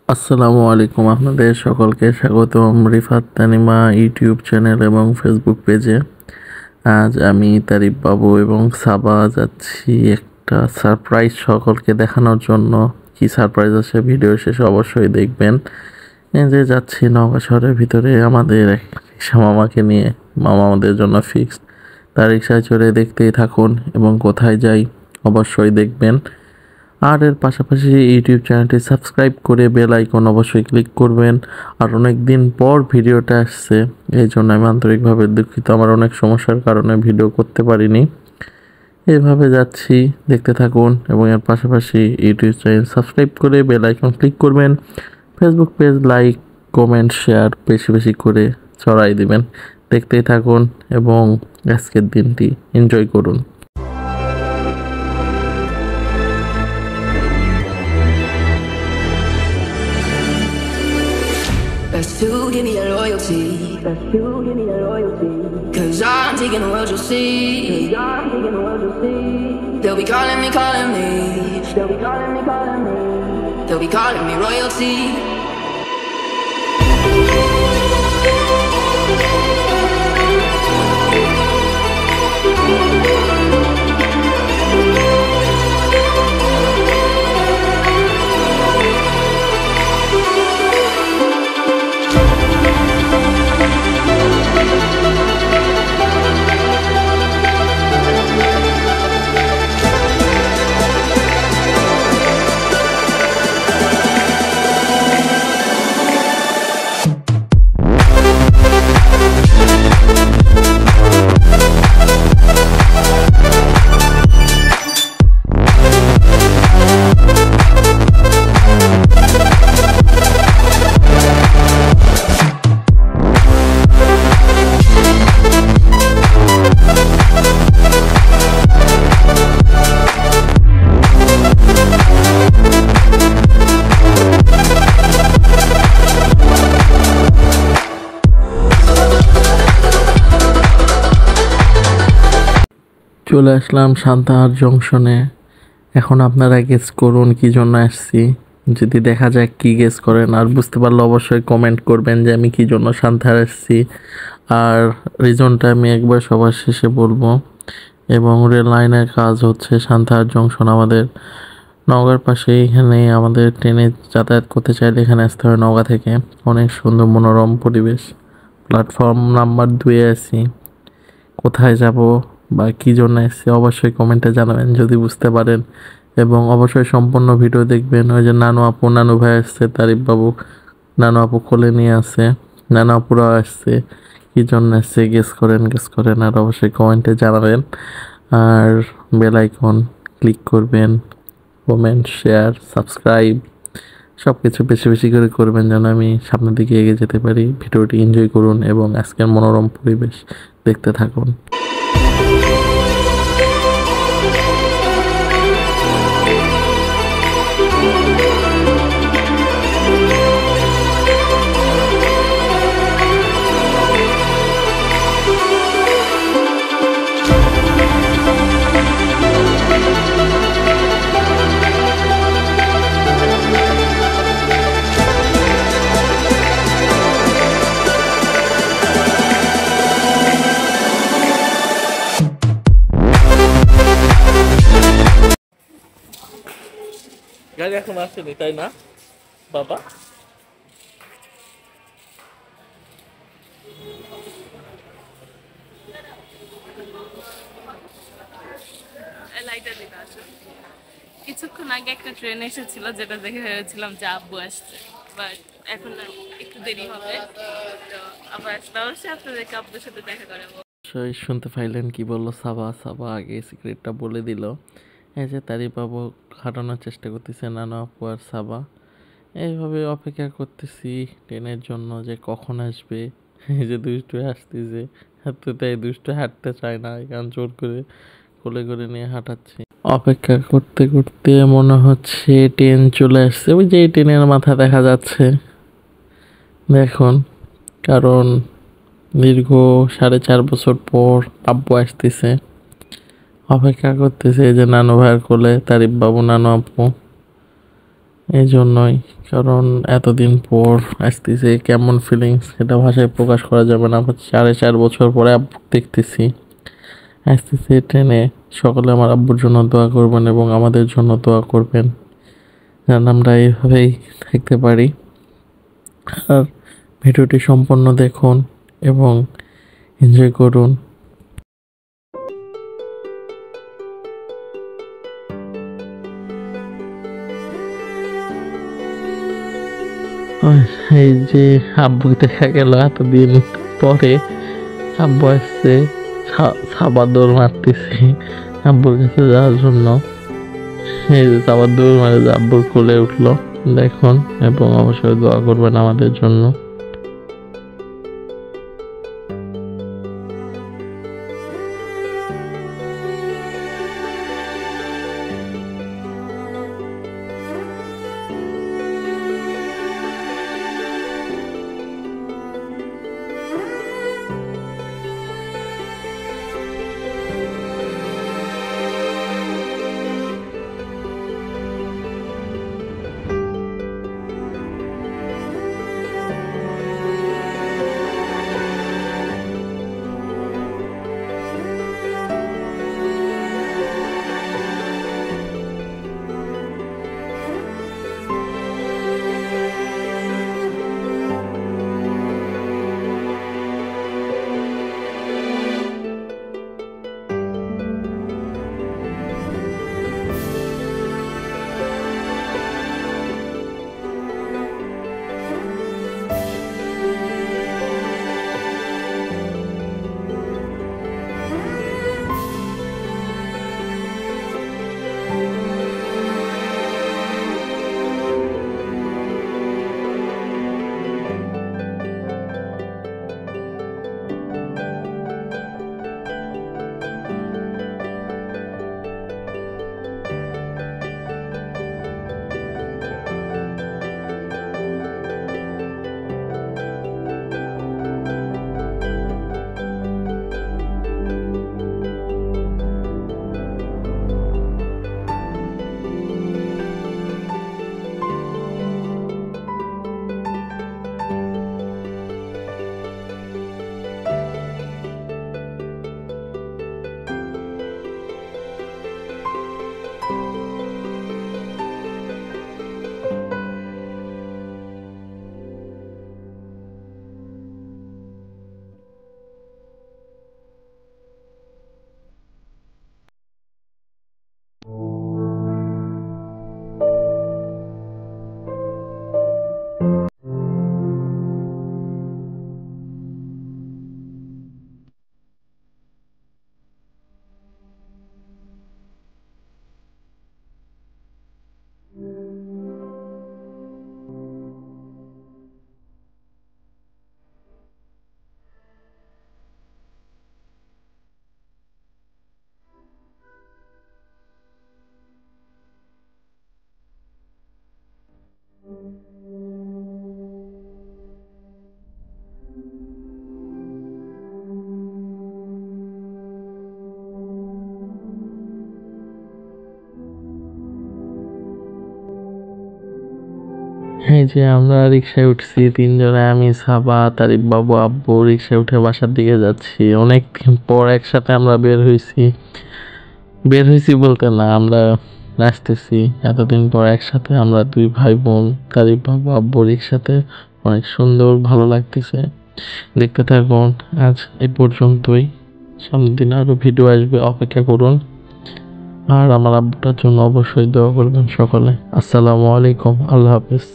আসসালামু আলাইকুম, আপনাদের সকলকে স্বাগতম রিফাত তানিমা ইউটিউব চ্যানেল এবং ফেসবুক পেজে। আজ আমি তারিফ বাবু এবং সাবা যাচ্ছি একটা সারপ্রাইজ সকলকে দেখানোর জন্য। কি সারপ্রাইজ আছে ভিডিও শেষে অবশ্যই দেখবেন। এই যে যাচ্ছি নওগাঁ শহরের ভিতরে আমাদের এক রিক্সা মামাকে নিয়ে, মামা আমাদের জন্য ফিক্সড। তার রিক্সায় চড়ে দেখতেই থাকুন এবং কোথায় যাই অবশ্যই দেখবেন। আর এর পাশাপাশি ইউটিউব চ্যানেলটি সাবস্ক্রাইব করে বেল আইকন অবশ্যই ক্লিক করবেন। আর অনেক দিন পর ভিডিওটা আসছে, এই জন্য আমি আন্তরিকভাবে দুঃখিত। আমার অনেক সমস্যার কারণে ভিডিও করতে পারিনি। এভাবে যাচ্ছি, দেখতে থাকুন এবং এর পাশাপাশি ইউটিউব চ্যানেল সাবস্ক্রাইব করে বেল আইকন ক্লিক করবেন। Facebook page like, comment, share বেশি বেশি করে ছড়াই দিবেন। দেখতেই থাকুন এবং আজকের দিনটি এনজয় করুন। Best to give me that loyalty. Best to give me that loyalty. Cause I'm taking the world, you'll see. Cause I'm taking the world, you'll see. They'll be calling me, calling me. They'll be calling me, calling me. They'll be calling me royalty. চলে আসলাম সান্তাহার জংশনে। এখন আপনারা guess করুন কি জন্য আসছি। যদি দেখা যায় কি গেস করেন আর বুঝতে পারলে অবশ্যই কমেন্ট করবেন যে আমি কি জন্য সান্তাহার আসছি। আর রিজনটা আমি একবার সবার শেষে বলবো। এবং রেল লাইনের কাজ হচ্ছে সান্তাহার জংশন আমাদের নওগাঁর পাশে। এখানে আমাদের ট্রেনে যাতায়াত করতে চাইলে এখানে আসতে হয় নওগাঁ থেকে। অনেক সুন্দর মনোরম পরিবেশ। প্ল্যাটফর্ম নাম্বার 2-এ আছি। কোথায় যাব বা কী জন্য এসেছি অবশ্যই কমেন্টে জানাবেন যদি বুঝতে পারেন। এবং অবশ্যই সম্পূর্ণ ভিডিও দেখবেন। ওই যে নানু আপু, নানু ভাই আসছে, তারিফ বাবু নানু আপু কোলে নিয়ে আসে, নানু আপুরাও আসছে। কী জন্য আসছে গেস করেন আর অবশ্যই কমেন্টে জানাবেন। আর বেল আইকন ক্লিক করবেন, কমেন্ট, শেয়ার, সাবস্ক্রাইব সব কিছু বেশি বেশি করে করবেন যেন আমি সামনের দিকে এগিয়ে যেতে পারি। ভিডিওটি এনজয় করুন এবং আজকের মনোরম পরিবেশ দেখতে থাকুন। গাড়ি এখন আসেনি তাই না বাবা? কিছুক্ষণ আগে একটা ট্রেন এসেছিল যেটা দেখে ভেবেছিলাম যে আব্বু আসছে, বাট এখন একটু দেরি হবে, তো আবার আসলে অবশ্যই আপনাদেরকে আব্বুর সাথে দেখা করাবো। শুনতে পাইলেন কি বললো সাবা? সাবা আগে সিক্রেটটা বলে দিল। এই যে তারিফ বাবু খাটানোর চেষ্টা করতেছে নানু আপু আর সাবা। এইভাবে অপেক্ষা করতেছি ট্রেনের জন্য যে কখন আসবে। এই যে দুষ্টু আসতেছে, তো তাই দুষ্টু হাঁটতে চায় না, কারণ জোর করে কোলে করে নিয়ে হাঁটাচ্ছি। অপেক্ষা করতে করতে মনে হচ্ছে ট্রেন চলে আসছে। ওই যে ট্রেনের মাথা দেখা যাচ্ছে, দেখুন। কারণ দীর্ঘ 4.5 বছর পর আব্বু আসতেছে। অপেক্ষা করতেছে এই যে নানু ভাইয়ের কোলে তারিফ বাবু, নানু আপু। এই জন্যই কারণ এতদিন পর আসতেছে, কেমন ফিলিংস সেটা ভাষায় প্রকাশ করা যাবে না। 4.5 বছর পরে আব্বু দেখতেছি আসতেছে ট্রেনে। সকলে আমার আব্বুর জন্য দোয়া করবেন এবং আমাদের জন্য দোয়া করবেন যেন আমরা এইভাবেই থাকতে পারি। আর ভিডিওটি সম্পূর্ণ দেখুন এবং এনজয় করুন। এই যে আব্বু দেখা গেল এতদিন পরে, আব্বু আসছে, সাবার দৌড় মারতেছি আব্বুর কাছে যাওয়ার জন্য। এই যে সাবার দৌড় মারে যে আব্বুর কোলে উঠলো দেখুন, এবং অবশ্যই দোয়া করবেন আমাদের জন্য। এই যে আমরা রিক্সায় উঠছি তিনজনে, আমি, সাবা, তারিফ বাবু, আব্বু। রিক্সায় উঠে বাসার দিকে যাচ্ছি। অনেকদিন পর একসাথে আমরা বের হইছি বলতে না, আমরা আসতেছি এতদিন পর একসাথে আমরা 2 ভাই বোন, তারিফ বাবু, আব্বু রিক্সাতে। অনেক সুন্দর, ভালো লাগতেছে। দেখতে থাকুন। আজ এই পর্যন্তই, সামনের দিন আরো ভিডিও আসবে, অপেক্ষা করুন। আর আমার আব্বুটার জন্য অবশ্যই দোয়া করবেন সকলে। আসসালামু আলাইকুম, আল্লাহ হাফেজ।